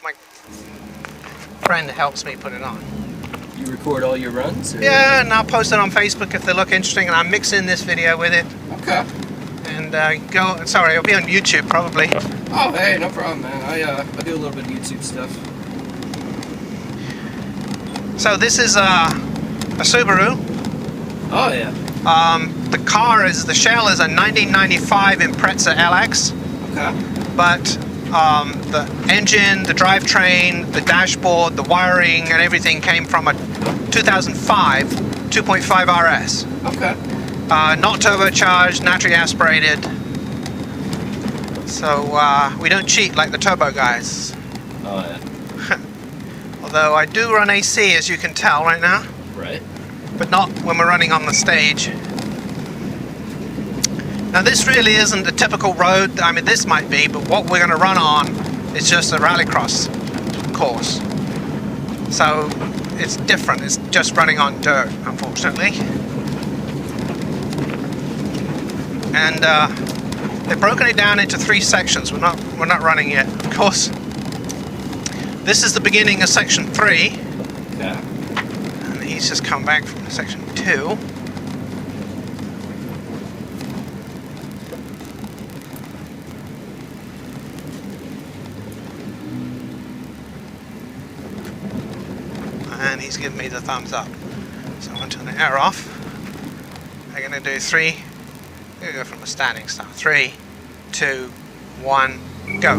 my friend helps me put it on. You record all your runs? Or? Yeah, and I'll post it on Facebook if they look interesting, and I'm mixing this video with it. Okay. And sorry, it'll be on YouTube probably. Oh, hey, no problem, man. I do a little bit of YouTube stuff. So this is a Subaru. Oh, yeah. The shell is a 1995 Impreza LX. Okay. But the engine, the drivetrain, the dashboard, the wiring, and everything came from a 2005 2.5 RS. Okay. Not turbocharged, naturally aspirated. So we don't cheat like the turbo guys. Oh, yeah. Although I do run AC, as you can tell right now. Right. But not when we're running on the stage. Now this really isn't a typical road. I mean, this might be, but what we're going to run on is just a rallycross course. So it's different. It's just running on dirt, unfortunately. And they've broken it down into 3 sections. We're not running yet, of course. This is the beginning of section 3. Yeah. And he's just come back from section 2. And he's giving me the thumbs up. So I'm going to turn the air off. I'm going to do 3. I'm going to go from a standing start. 3, 2, 1, go.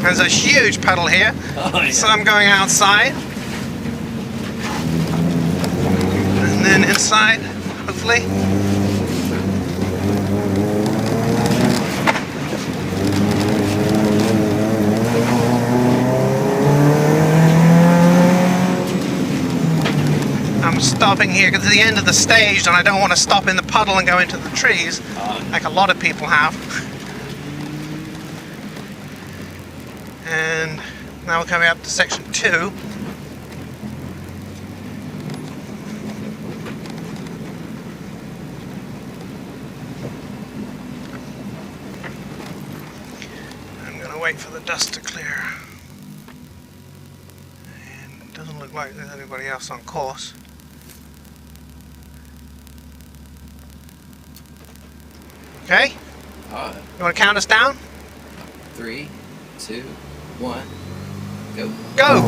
There's a huge puddle here, yeah. So I'm going outside and then inside, hopefully. I'm stopping here because it's the end of the stage and I don't want to stop in the puddle and go into the trees like a lot of people have. And now we're coming up to section 2. I'm going to wait for the dust to clear. And it doesn't look like there's anybody else on course. Okay? You want to count us down? 3, 2, 1, go. Go!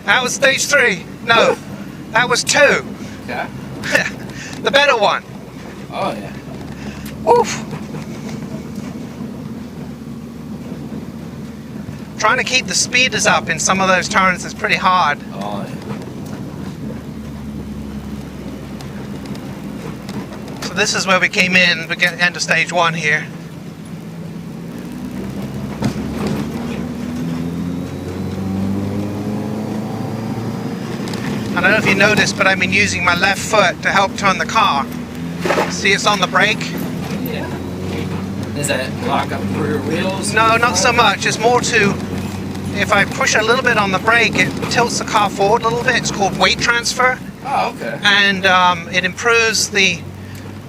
That was stage 3. No, that was 2. Yeah. The better one. Oh, yeah. Oof. Trying to keep the speeders up in some of those turns is pretty hard. Oh, yeah. So this is where we came in, we get end of stage 1 here. don't know if you noticed, but I've been using my left foot to help turn the car. See, it's on the brake? Yeah. Does that lock up the rear wheels? No, not so much. It's more to, if I push a little bit on the brake, it tilts the car forward a little bit. It's called weight transfer. Oh, okay. And it improves the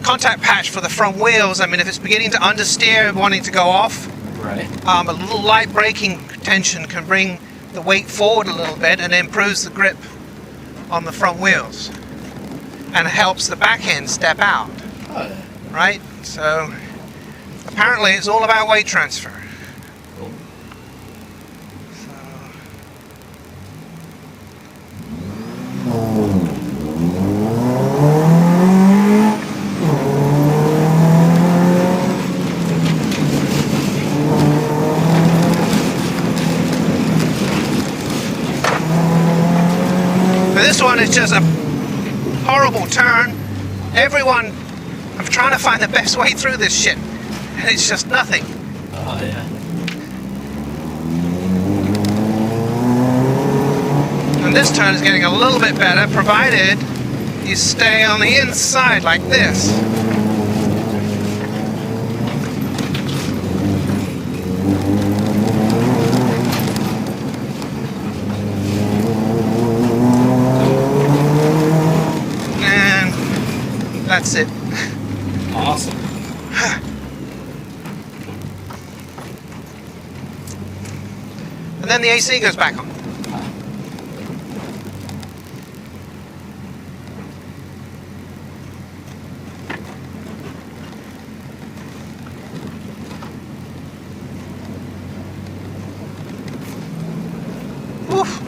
contact patch for the front wheels. I mean, if it's beginning to understeer, wanting to go off, Right. a little light braking tension can bring the weight forward a little bit and improves the grip on the front wheels and helps the back end step out. Oh, yeah. Right? So apparently it's all about weight transfer. Cool. But this one is just a horrible turn. I'm trying to find the best way through this shit, and it's just nothing. Oh, yeah. And this turn is getting a little bit better, provided you stay on the inside like this. And that's it. Awesome. And then the AC goes back on. Oof.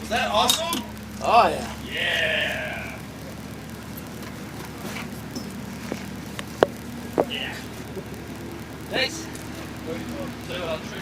Is that awesome? Oh, yeah. Yeah. Yeah. Thanks. Say what I'll